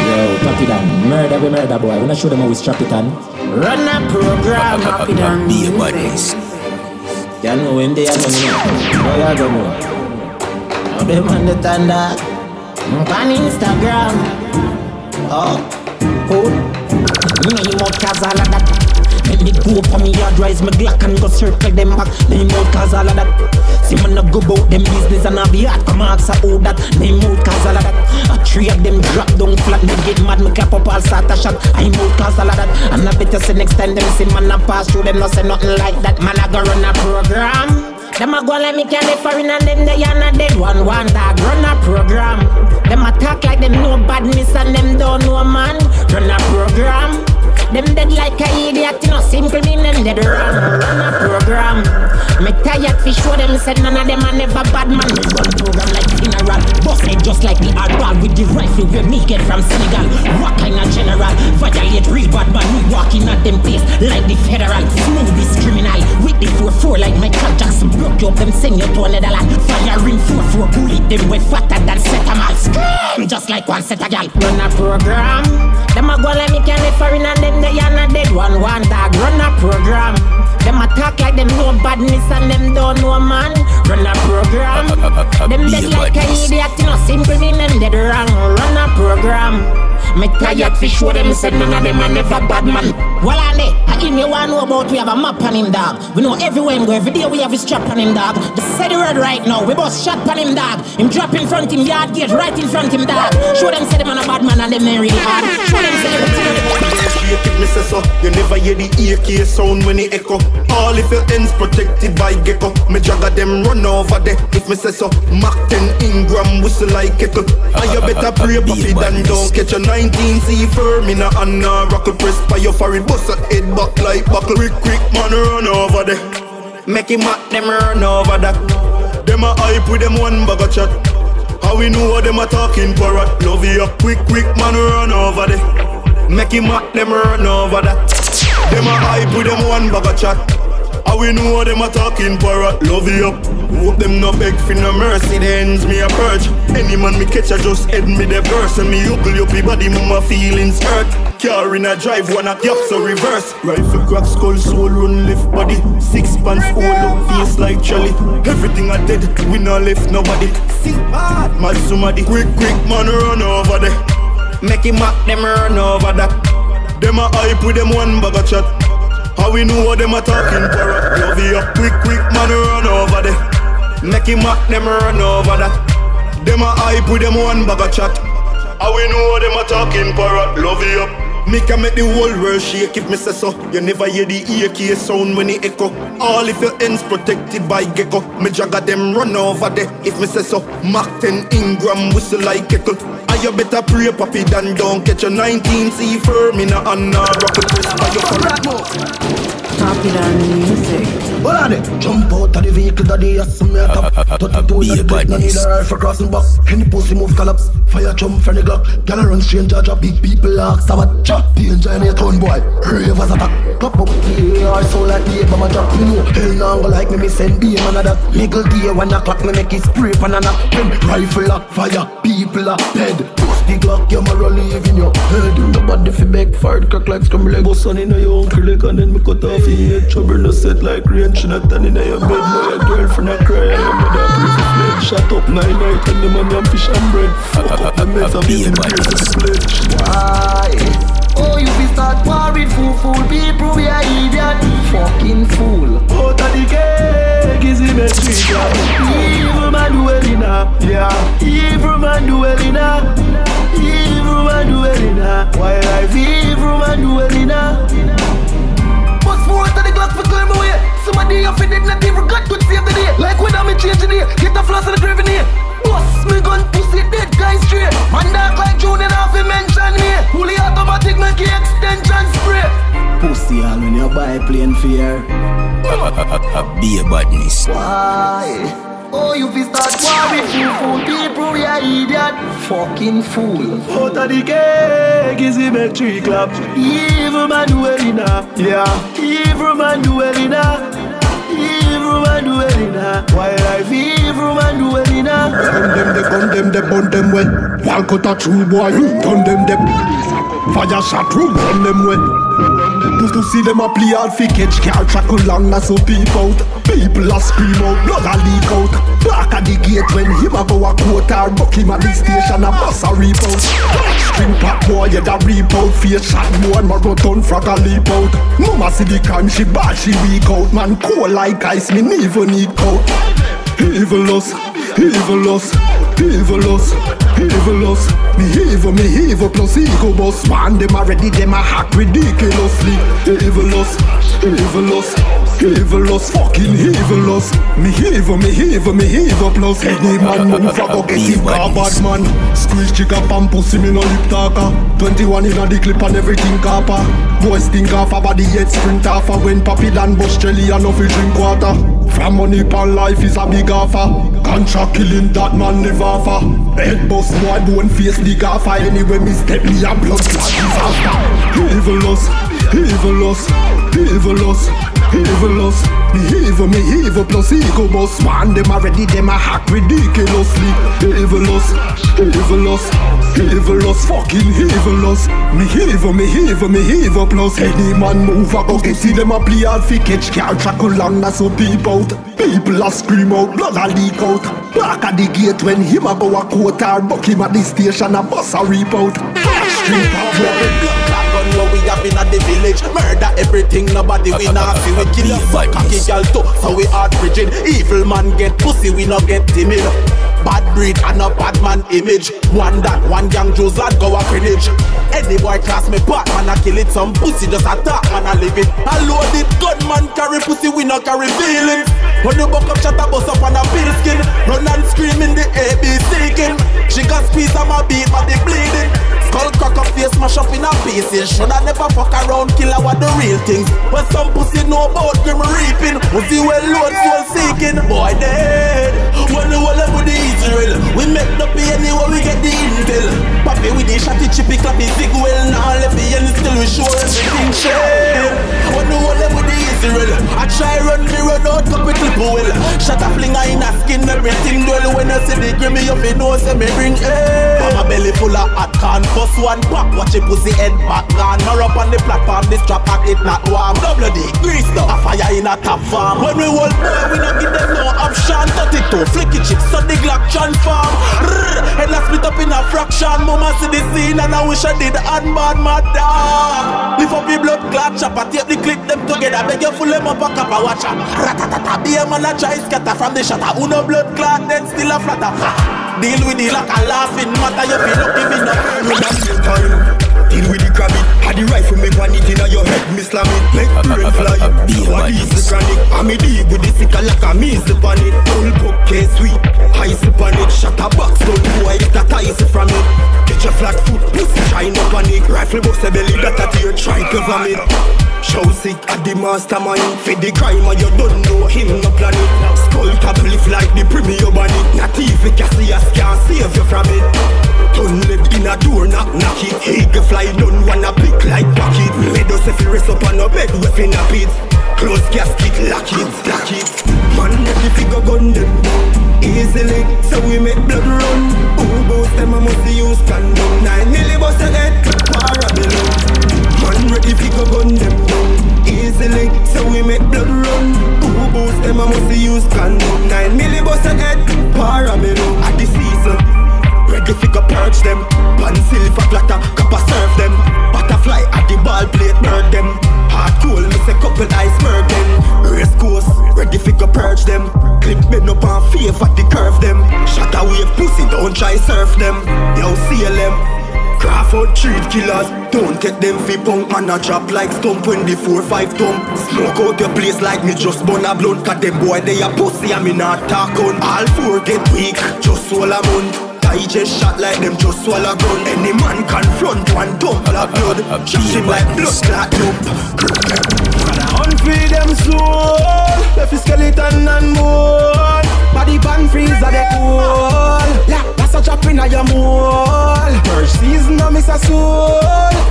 Yo, Papi Dan, murder boy. When I show them how we strap it on. Run a program, Papi Dan. Be a buddies. You know when they are coming. Boy, I don't know. Now them on the thunder. On Instagram. Oh, cool. Me mouth cause all of that. Let me go for me yard, rise my Glock and go circle them back. Me mouth cause all of that. See me no go bout them business and have the heart come ask all that. Me mouth cause all of that. A three of them drop down flat. Me get mad, me clap up all sort of shot. I mouth cause all of that. And I better say next time them see man a pass through them no say nothing like that. Man I go run a program. Them a go like me can live foreign and then they are not dead. One dog run a program. Them a talk like them know badness and them don't know man. Run a program. Them dead like a idiot, you know, simple meaning dead wrong. Run a program. Me tired fi show them, said none of them are never bad man. Me run program like funeral. Boss it just like the hardball with the rifle where me get from Senegal. What kind of general? Violate real bad man, we walking at them place like the federal. Smooth this criminal with the 4-4 like Michael Jackson. Broke you up, them send you to another land. Firing 4-4 bullet, them way fatter than set a man. Scream just like one set a gal. Run a program. Them a go like me can live foreign and then they are not dead. One dog run a program. Them a talk like them know badness and them don't know man. Run a program. Them dead like a idiot, you know, simple meaning dead wrong. Run a program. Me tired fi show them, said none of them are never bad man. Well on there, I in you want know about we have a map on him dog. We know everywhere we go, every day we have a strap on him dog. Just say the word right now, we both shot on him dog. Him drop in front him, yard gate right in front him dog. Show them say them are a bad man and them ain't really hard. Show them say everything. Shake it, me say so. You never hear the AK sound when it echo. All if your ends protected by gecko. Me jagger them run over there. If me say so, Mac 10 Ingram whistle like kettle. And you better pray puppy than don't catch a 19 C firm in a Anna rockle press by your forehead. Bust a head back like buckle. Quick man run over there. Make him at them run over that. Them a hype with them one bag of chat. How we know what them a talking for it. Love you up quick man run over there. Make him at them run over that. Them a hype with them one bag of chat. How we know what them a talking for it. Love you up. Hope them no beg for no mercy. They ends me a purge. Any man me catch a just head me the verse. And me ugly up body mama feelings hurt. Car in a drive one a gap so reverse. Rifle crack skull soul run lift body. 6 pants hold up face like Charlie. Everything I did we no left nobody. See hard mad somebody. Quick man run over there. Make him at them run over that. Them a hype with them one bag of chat. How we know what them a talking for it. Love you up quick man run over there. Make him at them run over that. Them a hype with them one bag of chat. How we know what them a talking for it. Love you up. Me can make the whole world shake if me say so. You never hear the AK sound when it echo. All if your ends protected by gecko. Me jagger them run over there if me say so. Mac 10 Ingram whistle like kettle. And you better pray puppy than don't catch a 19 C firm in a Anna rockle press by your forehead. Papi Dan music. Hold on it. Jump out of the vehicle that they ask me at top. 32 that take no need a rifle crossing back. Any pussy move collapse. Fire jump from the Glock. Gonna run straight to drop. Big people ask about chop. Danger in a town boy. Ravers attack. Clap up. Yeah, I so like the mama drop. Me know hell now go like me send be a man of that. Niggle day 1 o'clock me make it spray pan and knock. When rifle lock fire. People are dead. Bust the Glock you marrow leave in your head. The body fi back fired crack like scramble leg. Bust on in your uncle leg and then me cut off your head. Trouble no set like rain. She not turn in your bed. Now your girlfriend a cry and your mother pray for fled. Shut up 9 night and the mommy and fish and bread. Fuck up the mess and me in beers and split. Why? Oh, you be start worried, fool people, we are idiot. Fucking fool. Out of the cake is in a street. Evil man do well enough. Yeah, evil man do well enough. Evil man do well enough. Why life evil man do well enough. Bust forward to the Glock for clear my way. Somebody off it did not even got to save the day. Like when I'm change the day. Get the floss in the grave in here. Bust me gun pussy dead guy straight. Man dark like June and half he mention me. Fully automatic make it extension spray. Pussy all when you buy plane fear. Be a badness. Why? Oh, you fi start worried, fool people, we are idiot. Fucking fool. Out of the cake is he make 3 clap. Evil man do well enough. Yeah, evil man do well enough. Evil evil man do well enough. Wildlife evil man do well enough. Gun them, they burn them well. Walk out a true boy, turn them. Fire shot room, run them well. To see them a play hard fi catch, can't track along, that's so people out. People a scream out, blood a leak out. Back at the gate when him a go a quote or buck him at the station a bus a reap out. String pop boy, you da reap out. Face shot boy, marathon frog a leap out. Mama see the crime, she bad, she weak out. Man cold like ice, me never need coat. Evilous, evilous, evilous, evilous. Me evil plus ego boss. Man, them already, them a hack ridiculously. Evilous, evilous, evilous, fucking evilous. Me evil plus. Any man move a go get him garbage man. Squeeze chica pam pussy me no lip talker. 21 in a the clip and everything copper. Boys think off a body head sprint off. When Papi Dan bust jelly and no fi drink water. From money pan life is a big offer. Contract killing that man live offer. Head bust boy bone face the gaffer. Anyway me step me a blood clot disaster. Evilous, evilous, evilous, evilous. Me evil plus ego boss. Man them already them a hack ridiculously. Evilous, evilous, evilous, fucking evilous. Me evil plus. Any man move a go get see them a play hard fi catch. Can't track along that's so peep out. People a scream out, blood a leak out. Back at the gate when him a go a quote or buck him at the station a bus a reap out. Street of gun what we have in at the village. Murder everything, nobody we not see. We kill a cocky girl too, so we hard frigid. Evil man get pussy, we not get timid. Bad breed and a bad man image. One that, one young Joe's lad go a Greenwich. Any boy class me part, man I kill it. Some pussy just attack, man I live it. I loaded gunman carry pussy, we not carry feelings. When you buck up, shut a bus up on a pill skin. Run and scream in the ABC king. She got squeeze on my beat, but they bleeding. Skull crack up, face smash up in a pieces. Shoulda never fuck around, killer what the real things. But some pussy know about grim reaping. Pussy well load, soul seeking. Boy dead. When the whole of the Israel, we make the pay anywhere we get the intel. Papi with the shotty chippy clappy zig well. Now left the end still we show everything share. When the whole of the Israel, I try run me run out couple clip well. Shut a flinger in a skin everything duel. When I see the grimy of it know say me bring air. My belly full of hot can. First one pop, watch a pussy head back gone. Nor up on the platform, this trap pack it not warm. Double D, grease down, a fire in a top farm. When we hold boy, we not give them no option. 32, flicky chips, so the Glock transform. And I split up in a fraction. Mama see the scene and I wish I did unbad my dog. Lift up the blood clot, chop a tape the click them together. Beg you full them up a cup of watch up. Ratatata, be a man a try scatter from the shutter. Uno blood clot, then still a flatter. Deal with the like a laughing matter. You feel lucky me not. Deal with the crabby. Had the rifle make one it in your head, Miss Lammy. Make brain fly. What is the chronic? I'm a deal with the sicker like a means upon it. Pull book case sweet. Ice upon it. Shut a box don't boy it that ice from it. Get your flat foot, pussy shine up on it. Rifle box a belly that at your try cover me. Show sick at the mastermind. Feed the crime and you don't know him no planet. Skull top lift like the premier bunny. Not even Cassius can't save you from it. Turn leg in a door, knock it. Eagle fly don't wanna pick like pocket. Made us if you rest up on a bed, we finna pit. Close casket, lock it. Man, let the figure gun them easily, so we make blood run. Who boast them I must use condom. 9 milli bust a head, parabellum. Man, ready figure gun them down easily, so we make blood run. Who boast them I must use condom. 9 milli bust a head, parabellum. At the season ready figure purge them. Pan silver platter, copper serve them. Butterfly at the ball plate, bird them. Hard cool, miss a couple iceberg them. Race course, ready figure purge them. Clip bend up and favor the curve them. Shut a wave pussy, don't try surf them. Yo, CLM Crawford treat killers. Don't take them fi punk man a drop like stump when the 4-5 thump. Smoke out your place like me just burn a blunt. Cause them boy they a pussy and me not talk on. All 4 get weak, just swallow a month. I just shot like them just swallow gun. Any man confront one tumble of blood. Shot him like blood clot dump. Unfree them soul. Left his skeleton and bone. Body pan freeze at the cool. That's a drop in your mole. First season I miss a soul.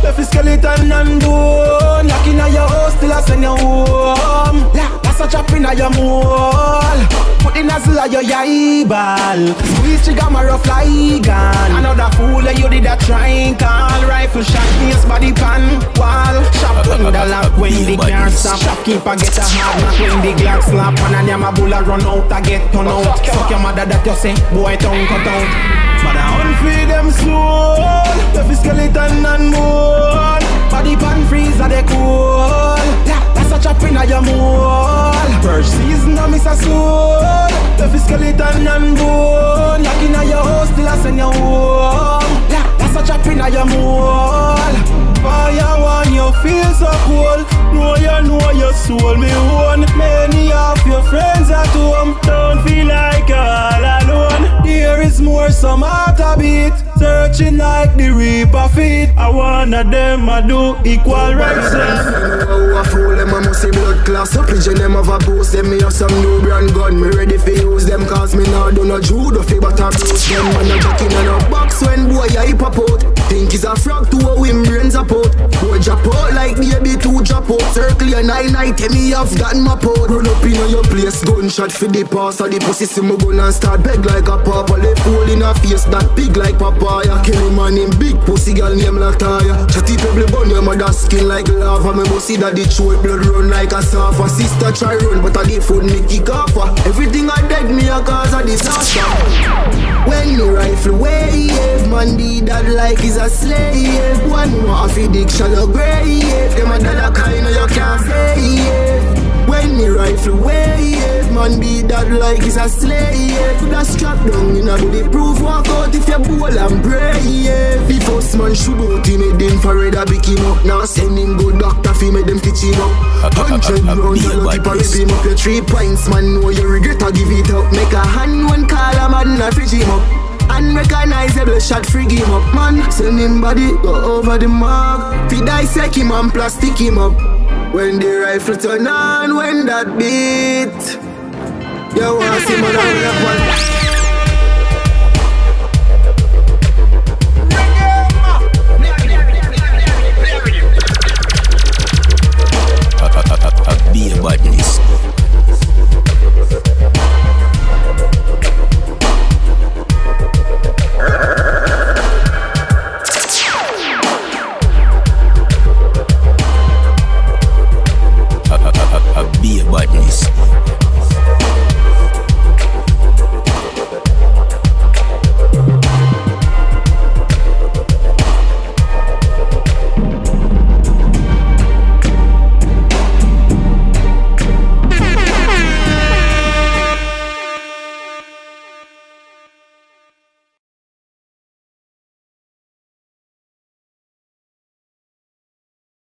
Left his skeleton and bone. Lock in your house till I send you home. That's a chop inna your mole. Put the nozzle of your eyeball. Squeeze trigger marrow fly gun. Another fool you did a try and call. Rifle shot case body pan wall. Shop on the lock when the car stop. Shopkeeper get a hard knock when the Glock slap. And a yama bulla run out I get turn out. Fuck your mother that you say boy tongue cut out. But I unfree them soul. The skeleton and bone. Body pan freeze are they cool. That's a chop inna your mole. First season I miss a soul. The skeleton and bone. Lock inna your house till I send you home. That's a chop inna your mole. Fire one, you feel so cool. Know your soul, me own. Many of your friends at home. Don't feel like you're all alone. There is more, some heart a beat. Searching like the reaper feet. I wanna them, I do equal rights. I fool them, I must see blood class. So pigeon them have a boost. Them me have some new brand gun. Me ready for use them. Cause me now do no judo fi but I bruise them. Man a jockey in a box when boy I hip up out. Think he's a frog to a him brains up out. Boy drop out like baby two drop out. Circle your 9-9 tell me I've gotten my pot. Run up in your place, gunshot for the pass. Of the pussy see me gun and start beg like a papa. Left hole in a face that big like papaya. Kill him man in big pussy girl name Lataya. Chatty pebble bun your mother skin like lava. Me bossy that the throat blood run like a safa. Sister try run but I the food me kick off. Everything I dead me a cause a disaster. When me rifle wave, man the dad like is a slave. One more of dick shallow grave. Them a dollar kind of you can't save. When me rifle wave, man be that like is a slave. Put a strap down in a body proof. Walk out if you bowl and brave. The first man shoot out him, made him for red a pick him up. Now send him go doctor fi make them stitch him up. 100 rounds and no tip a rip him up. Your 3 points man know you regret to give it up. Make a hand one call a man and fridge him up. Unrecognizable shot frig him up. Man send him body go over the mark. Fi dissect him and plastic him up. When the rifle turn on, when that beat, you want to see man on the one.